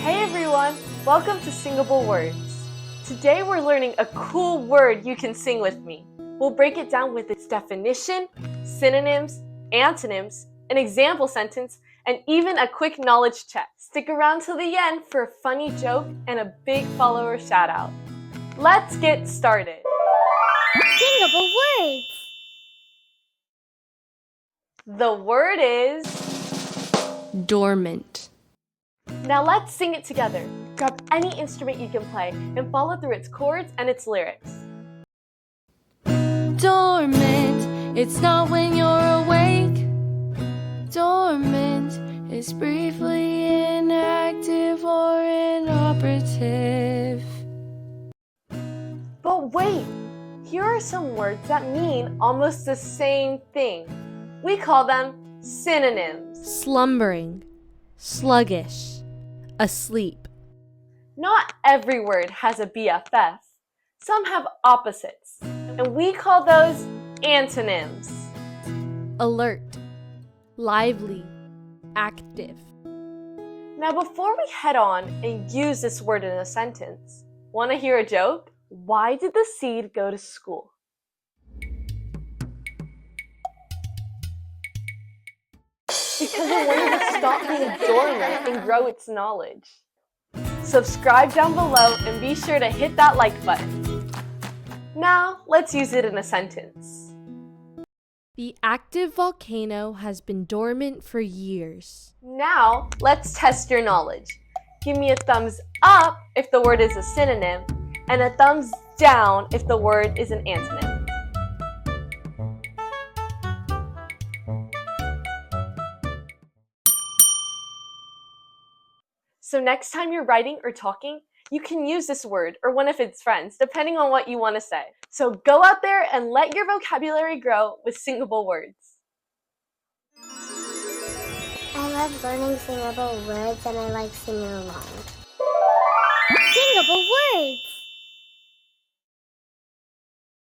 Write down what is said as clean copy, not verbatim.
Hey everyone, welcome to Singable Words. Today we're learning a cool word you can sing with me. We'll break it down with its definition, synonyms, antonyms, an example sentence, and even a quick knowledge check. Stick around till the end for a funny joke and a big follower shout out. Let's get started. Singable Words. The word is Dormant. Now let's sing it together. Grab any instrument you can play and follow through its chords and its lyrics. Dormant, it's not when you're awake. Dormant is briefly inactive or inoperative. But wait, here are some words that mean almost the same thing. We call them synonyms. Slumbering, sluggish, asleep. Not every word has a BFF. Some have opposites, and we call those antonyms. Alert, lively, active. Now before we head on and use this word in a sentence, want to hear a joke? Why did the seed go to school? Because it wanted to stop being dormant and grow its knowledge. Subscribe down below and be sure to hit that like button. Now, let's use it in a sentence. The active volcano has been dormant for years. Now, let's test your knowledge. Give me a thumbs up if the word is a synonym, and a thumbs down if the word is an antonym. So next time you're writing or talking, you can use this word or one of its friends, depending on what you want to say. So go out there and let your vocabulary grow with Singable Words. I love learning singable words and I like singing along. Singable Words!